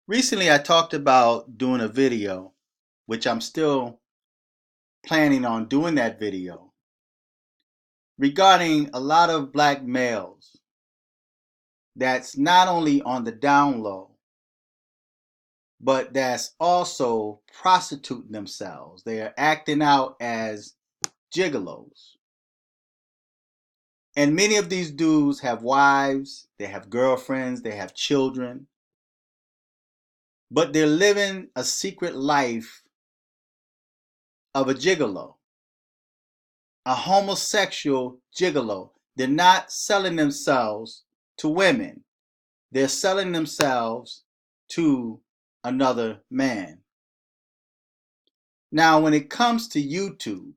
Recently, I talked about doing a video, which I'm still planning on doing that video, regarding a lot of black males that's not only on the down low, but that's also prostituting themselves. They are acting out as gigolos. And many of these dudes have wives, they have girlfriends, they have children, but they're living a secret life of a gigolo. A homosexual gigolo. They're not selling themselves to women. They're selling themselves to another man. Now, when it comes to YouTube,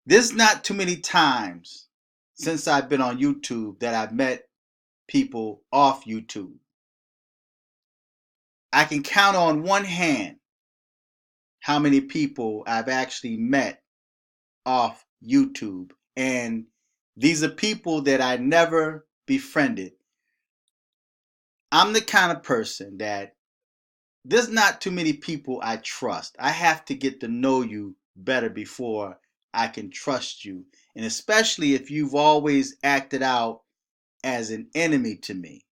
there's not too many times since I've been on YouTube that I've met people off YouTube. I can count on one hand how many people I've actually met off YouTube. And these are people that I never befriended. I'm the kind of person that there's not too many people I trust. I have to get to know you better before I can trust you. And especially if you've always acted out as an enemy to me.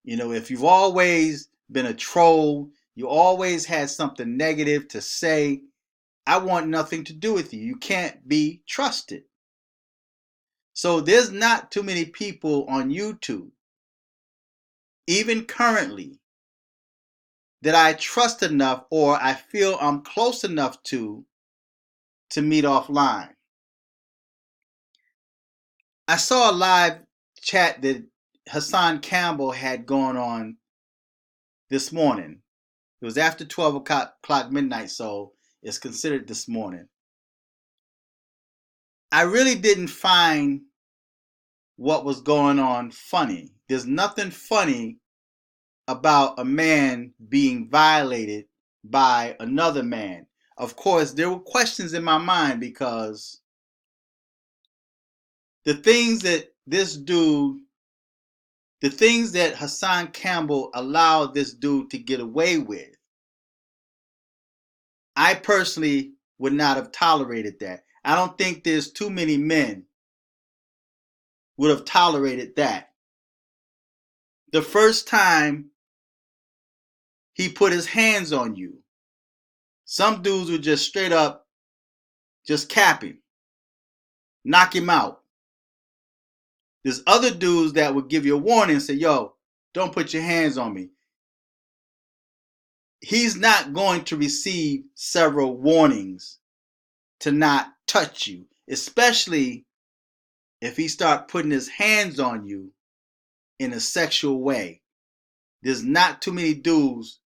You know, if you've always been a troll, you always had something negative to say, I want nothing to do with you. You can't be trusted. So there's not too many people on YouTube, even currently, that I trust enough or I feel I'm close enough to meet offline. I saw a live chat that Hassan Campbell had going on this morning. It was after 12 o'clock midnight, so it's considered this morning. I really didn't find what was going on funny. There's nothing funny about a man being violated by another man. Of course, there were questions in my mind because the things that Hassan Campbell allowed this dude to get away with, I personally would not have tolerated that. I don't think there's too many men would have tolerated that. The first time he put his hands on you, some dudes would just straight up just cap him, knock him out. There's other dudes that would give you a warning and say, yo, don't put your hands on me. He's not going to receive several warnings to not touch you, especially if he start putting his hands on you in a sexual way. There's not too many dudes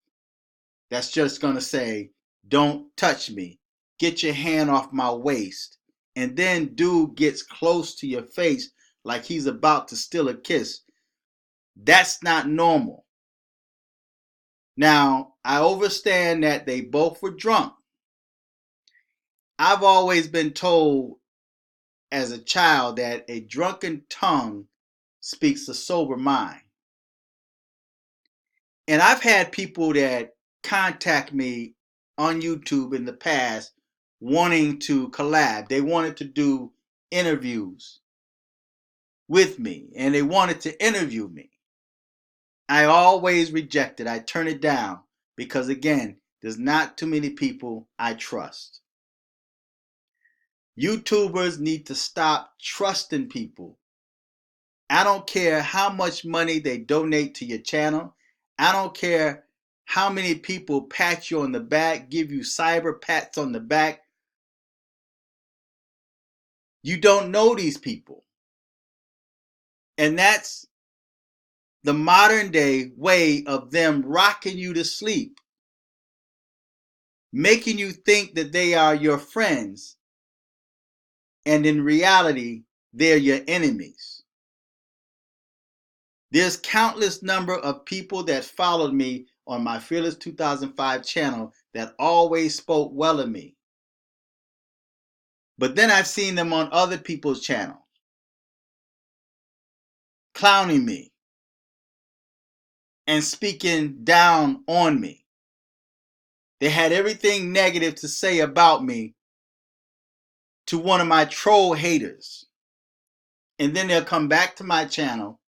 that's just going to say, don't touch me. Get your hand off my waist. And then dude gets close to your face like he's about to steal a kiss. That's not normal. Now, I understand that they both were drunk. I've always been told as a child that a drunken tongue speaks a sober mind. And I've had people that contact me on YouTube in the past wanting to collab. They wanted to do interviews with me and they wanted to interview me. I always reject it. I turn it down because, again, there's not too many people I trust. YouTubers need to stop trusting people. I don't care how much money they donate to your channel. I don't care how many people pat you on the back, give you cyber pats on the back. You don't know these people. And that's the modern day way of them rocking you to sleep, making you think that they are your friends. And in reality, they're your enemies. There's countless number of people that followed me on my Fearless 2005 channel that always spoke well of me. But then I've seen them on other people's channels, clowning me, and speaking down on me. They had everything negative to say about me to one of my troll haters. And then they'll come back to my channel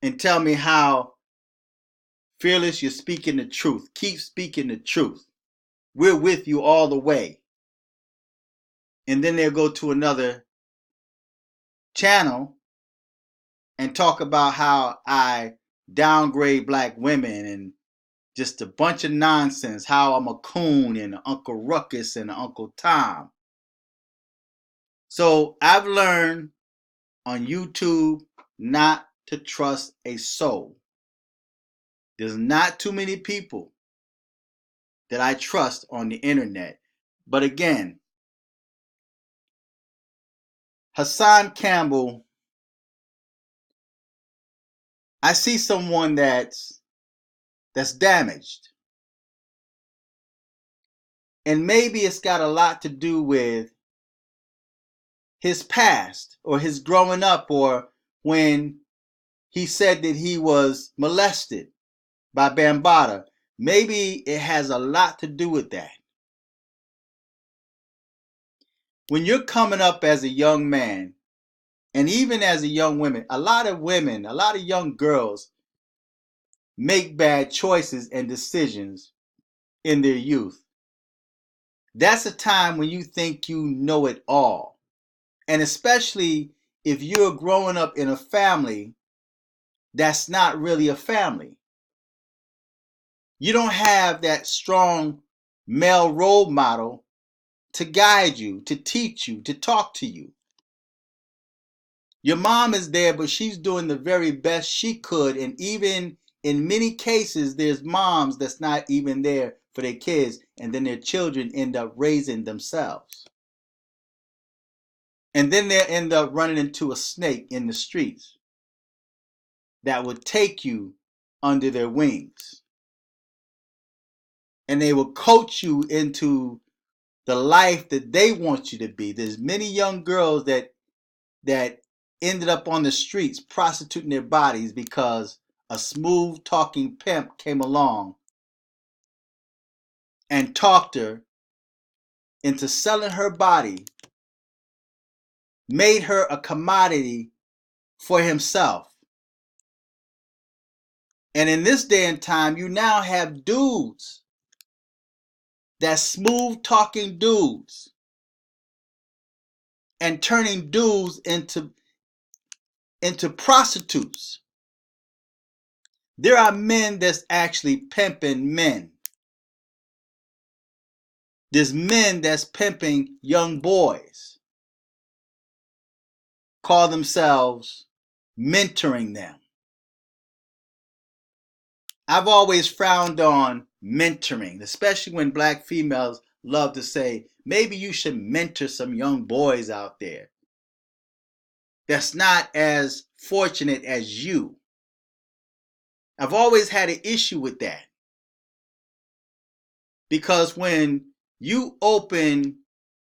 and tell me how, Fearless, you're speaking the truth. Keep speaking the truth. We're with you all the way. And then they'll go to another channel and talk about how I downgrade black women and just a bunch of nonsense, how I'm a coon and Uncle Ruckus and Uncle Tom. So I've learned on YouTube not to trust a soul. There's not too many people that I trust on the internet. But again, Hassan Campbell, I see someone that's damaged. And maybe it's got a lot to do with his past or his growing up, or when he said that he was molested by Bambaataa. Maybe it has a lot to do with that. When you're coming up as a young man, and even as a young woman, a lot of young girls make bad choices and decisions in their youth. That's a time when you think you know it all. And especially if you're growing up in a family that's not really a family. You don't have that strong male role model to guide you, to teach you, to talk to you. Your mom is there, but she's doing the very best she could. And even in many cases, there's moms that's not even there for their kids, and then their children end up raising themselves. And then they end up running into a snake in the streets that would take you under their wings. And they will coach you into the life that they want you to be. There's many young girls that ended up on the streets prostituting their bodies because a smooth talking pimp came along and talked her into selling her body, made her a commodity for himself. And in this day and time, you now have dudes, that smooth talking dudes, and turning dudes into prostitutes. There are men that's actually pimping men. There's men that's pimping young boys, call themselves mentoring them. I've always frowned on mentoring, especially when black females love to say, maybe you should mentor some young boys out there that's not as fortunate as you. I've always had an issue with that. Because when you open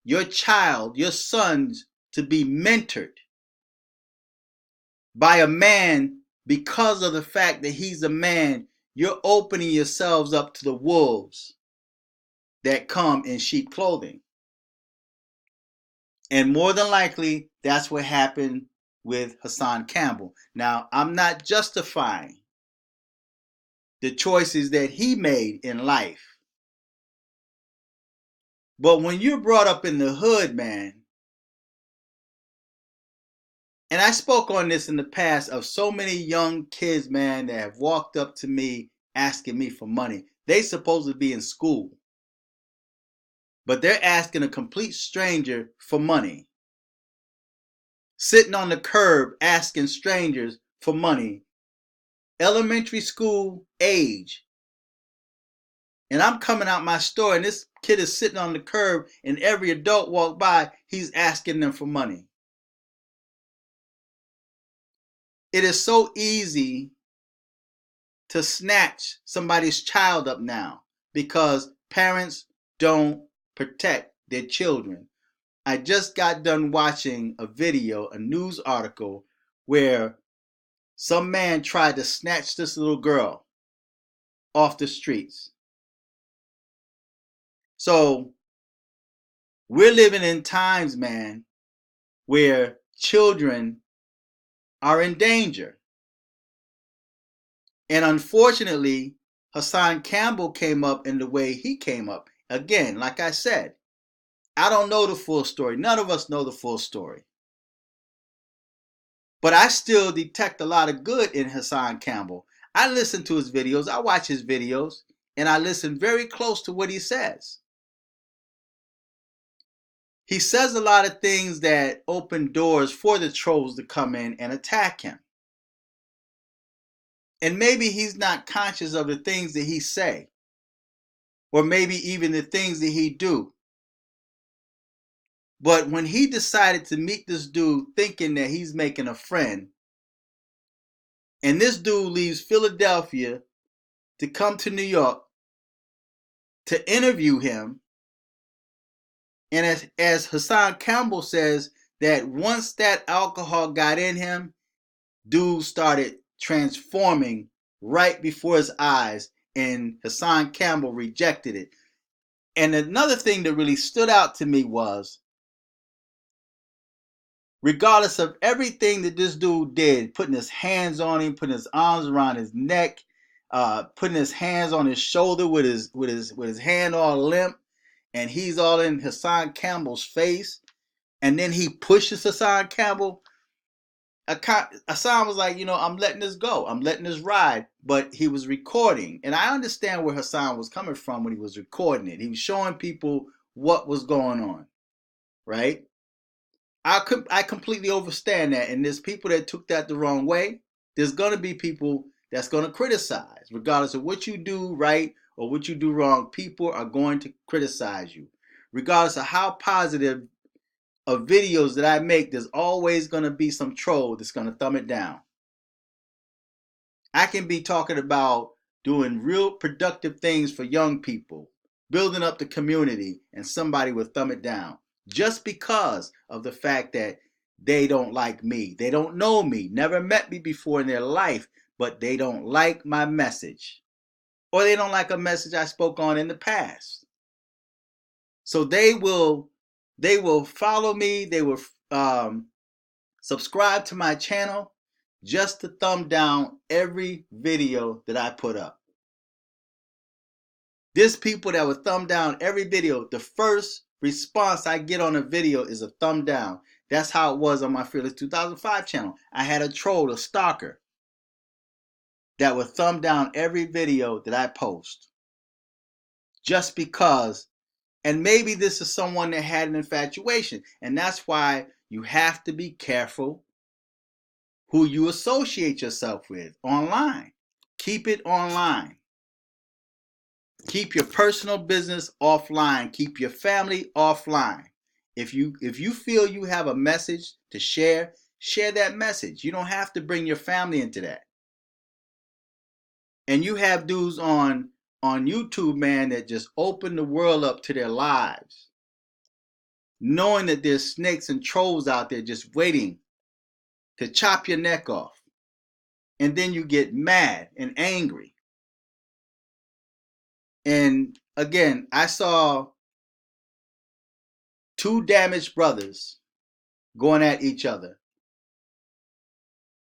your child, your sons, to be mentored by a man because of the fact that he's a man, you're opening yourselves up to the wolves that come in sheep clothing. And more than likely, that's what happened with Hassan Campbell. Now, I'm not justifying the choices that he made in life. But when you're brought up in the hood, man, and I spoke on this in the past of so many young kids, man, that have walked up to me asking me for money. They supposed to be in school, but they're asking a complete stranger for money. Sitting on the curb asking strangers for money. Elementary school age. And I'm coming out my store and this kid is sitting on the curb and every adult walk by, he's asking them for money. It is so easy to snatch somebody's child up now because parents don't protect their children. I just got done watching a video, a news article, where some man tried to snatch this little girl off the streets. So we're living in times, man, where children are in danger. And unfortunately, Hassan Campbell came up in the way he came up. Again, like I said, I don't know the full story. None of us know the full story. But I still detect a lot of good in Hassan Campbell. I listen to his videos, I watch his videos, and I listen very close to what he says. He says a lot of things that open doors for the trolls to come in and attack him. And maybe he's not conscious of the things that he say, or maybe even the things that he do. But when he decided to meet this dude thinking that he's making a friend, and this dude leaves Philadelphia to come to New York to interview him, and as Hassan Campbell says, that once that alcohol got in him, dude started transforming right before his eyes, and Hassan Campbell rejected it. And another thing that really stood out to me was, regardless of everything that this dude did, putting his hands on him, putting his arms around his neck, putting his hands on his shoulder with his hand all limp, and he's all in Hassan Campbell's face, and then he pushes Hassan Campbell. Hassan was like, I'm letting this go. I'm letting this ride. But he was recording. And I understand where Hassan was coming from when he was recording it. He was showing people what was going on, right? I completely understand that. And there's people that took that the wrong way. There's going to be people that's going to criticize. Regardless of what you do right or what you do wrong, people are going to criticize you. Regardless of how positive of videos that I make, there's always going to be some troll that's going to thumb it down. I can be talking about doing real productive things for young people, building up the community, and somebody will thumb it down just because of the fact that they don't like me. They don't know me, never met me before in their life, but they don't like my message. Or they don't like a message I spoke on in the past. So they will follow me, they will subscribe to my channel just to thumb down every video that I put up. There's people that will thumb down every video. The first response I get on a video is a thumb down. That's how it was on my Fearless 2005 channel. I had a troll, a stalker, that would thumb down every video that I post. Just because, and maybe this is someone that had an infatuation, and that's why you have to be careful who you associate yourself with online. Keep it online. Keep your personal business offline. Keep your family offline. If you feel you have a message to share, share that message. You don't have to bring your family into that. And you have dudes on YouTube, man, that just open the world up to their lives, knowing that there's snakes and trolls out there just waiting to chop your neck off. And then you get mad and angry. And again, I saw two damaged brothers going at each other.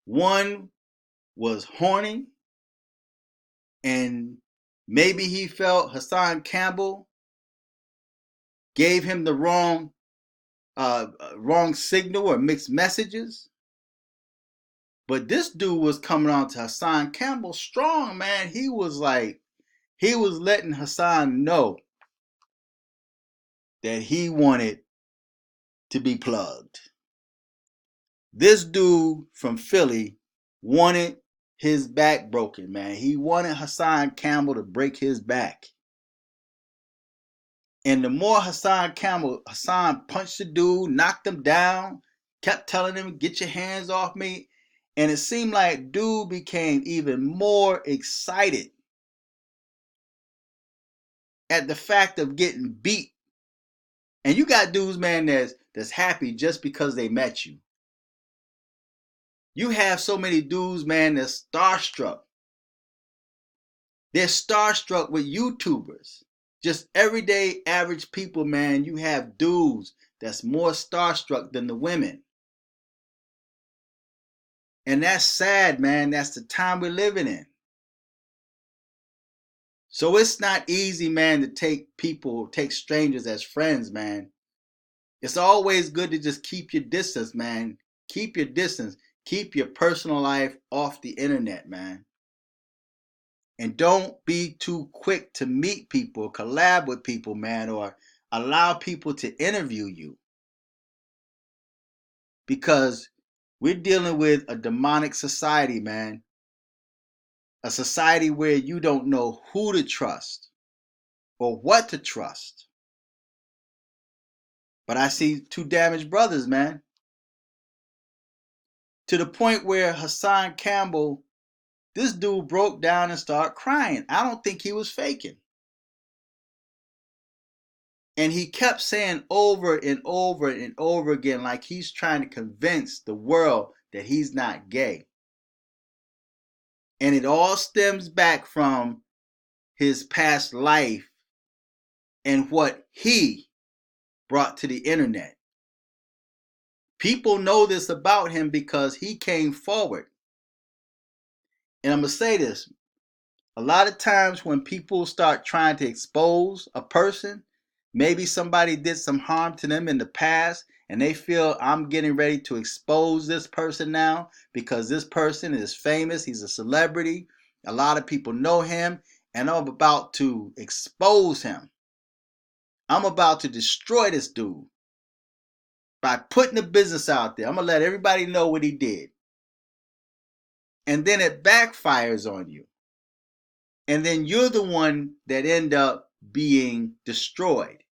One was horny, and maybe he felt Hassan Campbell gave him the wrong signal or mixed messages. But this dude was coming on to Hassan Campbell strong, man. He was letting Hassan know that he wanted to be plugged. This dude from Philly wanted his back broken, man. He wanted Hassan Campbell to break his back. And the more Hassan punched the dude, knocked him down, kept telling him, get your hands off me. And it seemed like dude became even more excited at the fact of getting beat. And you got dudes, man, that's happy just because they met you. You have so many dudes, man, that's starstruck. They're starstruck with YouTubers. Just everyday average people, man. You have dudes that's more starstruck than the women. And that's sad, man. That's the time we're living in. So it's not easy, man, to take strangers as friends, man. It's always good to just keep your distance, man. Keep your distance. Keep your personal life off the internet, man. And don't be too quick to meet people, collab with people, man, or allow people to interview you. Because we're dealing with a demonic society, man. A society where you don't know who to trust or what to trust. But I see two damaged brothers, man. To the point where Hassan Campbell, this dude broke down and started crying. I don't think he was faking. And he kept saying over and over and over again, like he's trying to convince the world that he's not gay. And it all stems back from his past life and what he brought to the internet. People know this about him because he came forward. And I'm going to say this. A lot of times when people start trying to expose a person, maybe somebody did some harm to them in the past and they feel I'm getting ready to expose this person now because this person is famous, he's a celebrity, a lot of people know him, and I'm about to expose him. I'm about to destroy this dude by putting the business out there. I'm going to let everybody know what he did. And then it backfires on you. And then you're the one that end up being destroyed.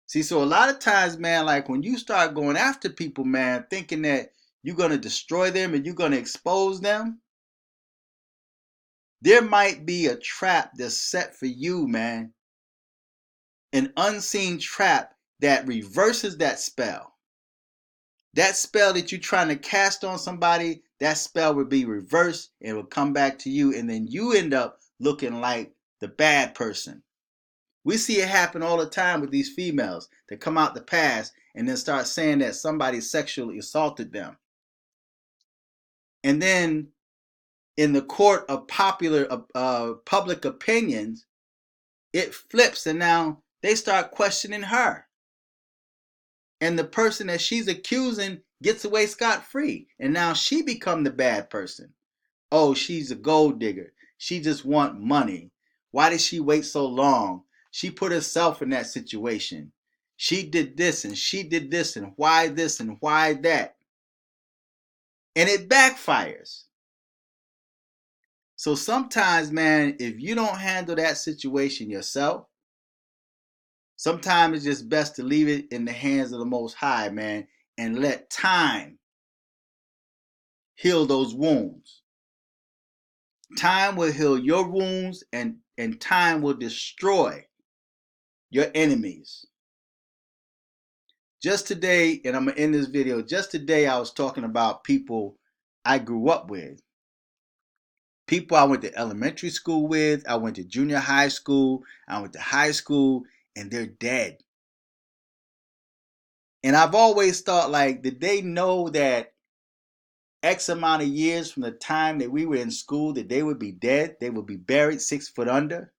See, so a lot of times, man, like when you start going after people, man, thinking that you're going to destroy them and you're going to expose them, there might be a trap that's set for you, man. An unseen trap that reverses that spell. That spell that you're trying to cast on somebody, that spell would be reversed and it will come back to you. And then you end up looking like the bad person. We see it happen all the time with these females that come out the past and then start saying that somebody sexually assaulted them. And then in the court of public opinions, it flips and now they start questioning her. And the person that she's accusing gets away scot-free. And now she become the bad person. Oh, she's a gold digger. She just want money. Why did she wait so long? She put herself in that situation. She did this and she did this and why this and why that. And it backfires. So sometimes, man, if you don't handle that situation yourself, sometimes it's just best to leave it in the hands of the Most High, man, and let time heal those wounds. Time will heal your wounds and time will destroy your enemies. Just today, and I'm going to end this video, just today I was talking about people I grew up with. People I went to elementary school with, I went to junior high school, I went to high school, and they're dead. And I've always thought, like, did they know that X amount of years from the time that we were in school that they would be dead? They would be buried 6 foot under,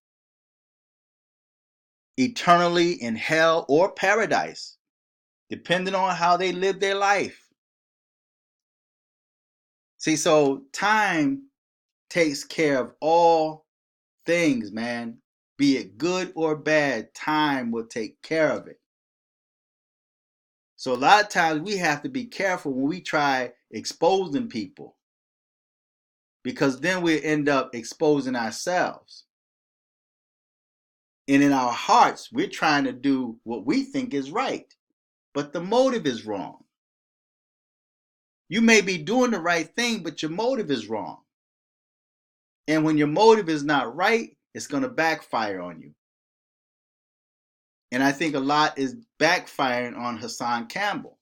eternally in hell or paradise, depending on how they live their life. See, so time takes care of all things, man. Be it good or bad, time will take care of it. So a lot of times we have to be careful when we try exposing people, because then we end up exposing ourselves. And in our hearts, we're trying to do what we think is right, but the motive is wrong. You may be doing the right thing, but your motive is wrong. And when your motive is not right, it's going to backfire on you. And I think a lot is backfiring on Hassan Campbell,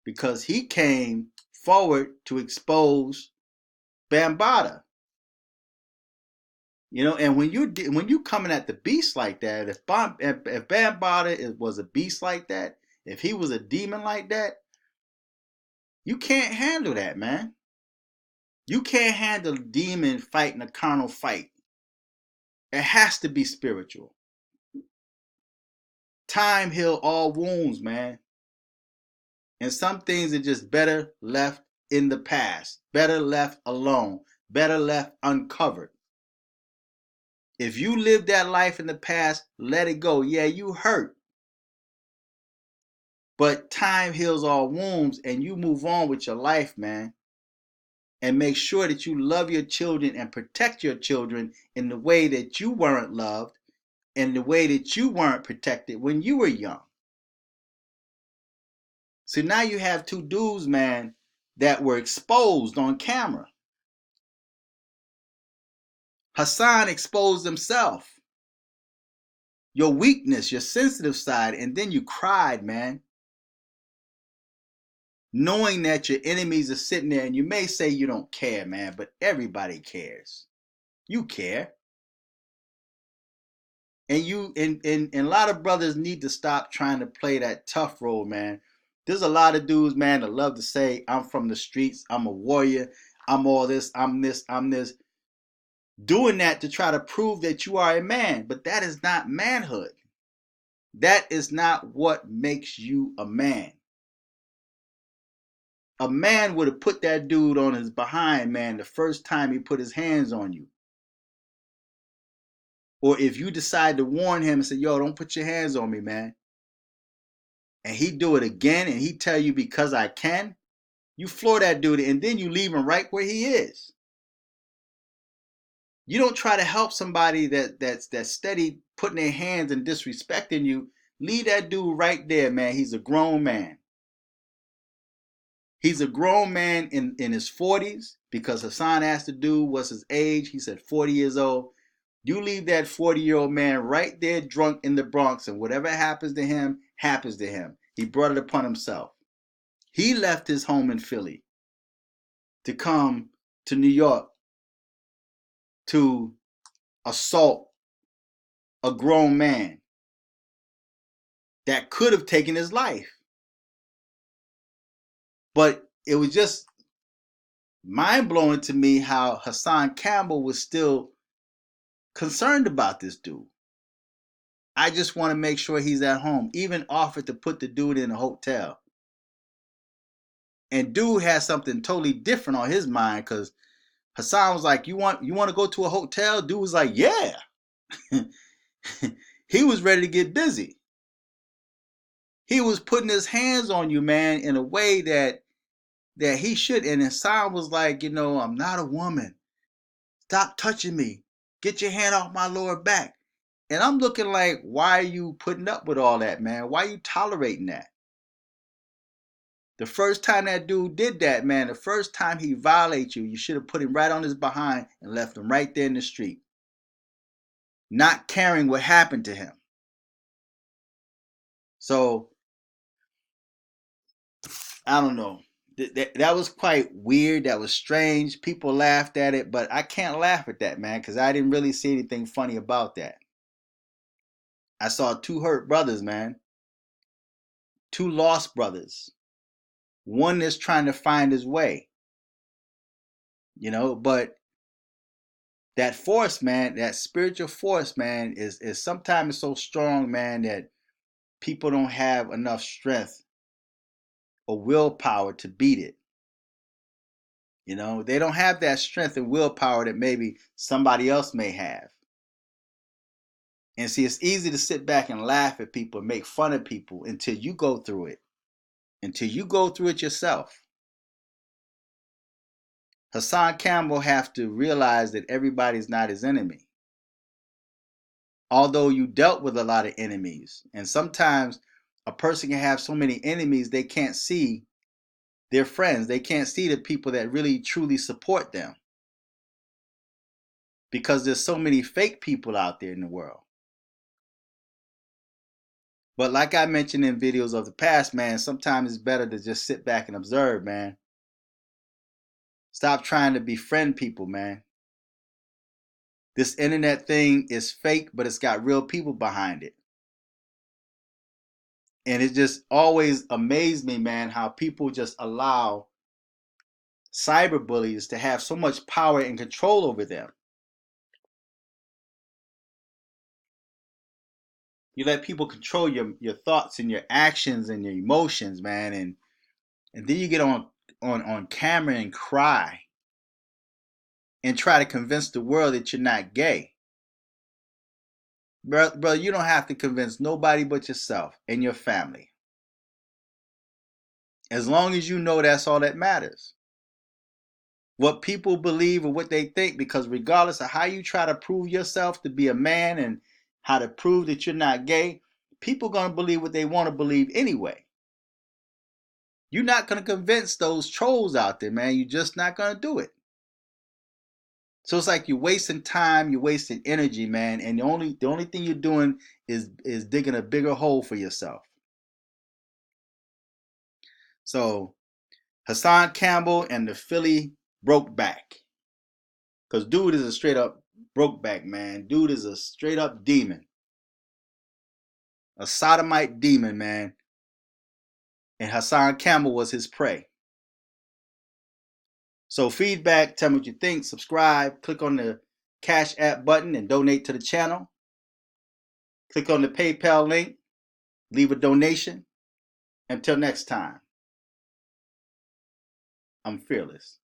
because he came forward to expose Bambaataa. And when you coming at the beast like that, if Bambaataa was a beast like that, if he was a demon like that, you can't handle that, man. You can't handle a demon fighting a carnal fight. It has to be spiritual. Time heal all wounds, man. And some things are just better left in the past, better left alone, better left uncovered. If you live that life in the past, let it go. Yeah, you hurt. But time heals all wounds and you move on with your life, man. And make sure that you love your children and protect your children in the way that you weren't loved and the way that you weren't protected when you were young. So now you have two dudes, man, that were exposed on camera. Hassan exposed himself, your weakness, your sensitive side, and then you cried, man. Knowing that your enemies are sitting there, and you may say you don't care, man, but everybody cares. You care. And a lot of brothers need to stop trying to play that tough role, man. There's a lot of dudes, man, that love to say, I'm from the streets, I'm a warrior, I'm all this, I'm this, I'm this. Doing that to try to prove that you are a man, but that is not manhood. That is not what makes you a man. A man would have put that dude on his behind, man, the first time he put his hands on you. Or if you decide to warn him and say, yo, don't put your hands on me, man. And he do it again and he tell you because I can, you floor that dude and then you leave him right where he is. You don't try to help somebody that's steady putting their hands and disrespecting you. Leave that dude right there, man. He's a grown man. He's a grown man in his 40s because Hassan asked the dude what's his age. He said 40 years old. You leave that 40-year-old man right there drunk in the Bronx, and whatever happens to him, happens to him. He brought it upon himself. He left his home in Philly to come to New York to assault a grown man that could have taken his life. But it was just mind-blowing to me how Hassan Campbell was still concerned about this dude. I just want to make sure he's at home. Even offered to put the dude in a hotel. And dude had something totally different on his mind because Hassan was like, you want to go to a hotel? Dude was like, yeah. He was ready to get busy. He was putting his hands on you, man, in a way that he should. And Hassan was like, I'm not a woman. Stop touching me. Get your hand off my lower back. And I'm looking like, why are you putting up with all that, man? Why are you tolerating that? The first time that dude did that, man, the first time he violated you, you should have put him right on his behind and left him right there in the street. Not caring what happened to him. So, I don't know. That was quite weird. That was strange. People laughed at it, but I can't laugh at that, man, because I didn't really see anything funny about that. I saw two hurt brothers, man. Two lost brothers. One that's trying to find his way. But that force, man, that spiritual force, man, is sometimes so strong, man, that people don't have enough strength or willpower to beat it. They don't have that strength and willpower that maybe somebody else may have. And see, it's easy to sit back and laugh at people and make fun of people until you go through it. Until you go through it yourself. Hassan Campbell have to realize that everybody's not his enemy. Although you dealt with a lot of enemies. And sometimes a person can have so many enemies they can't see their friends. They can't see the people that really truly support them. Because there's so many fake people out there in the world. But like I mentioned in videos of the past, man, sometimes it's better to just sit back and observe, man. Stop trying to befriend people, man. This internet thing is fake, but it's got real people behind it. And it just always amazed me, man, how people just allow cyberbullies to have so much power and control over them. You let people control your thoughts and your actions and your emotions, man, and then you get on camera and cry and try to convince the world that you're not gay. Bro, you don't have to convince nobody but yourself and your family. As long as you know that's all that matters. What people believe or what they think, because regardless of how you try to prove yourself to be a man and how to prove that you're not gay, people gonna believe what they want to believe anyway. You're not gonna convince those trolls out there, man. You're just not gonna do it. So it's like you're wasting time, you're wasting energy, man, and the only thing you're doing is digging a bigger hole for yourself. So Hassan Campbell and the Philly broke back. Cause dude is a straight up broke back, man. Dude is a straight up demon. A sodomite demon, man. And Hassan Campbell was his prey. So feedback, tell me what you think, subscribe, click on the Cash App button and donate to the channel. Click on the PayPal link, leave a donation. Until next time, I'm fearless.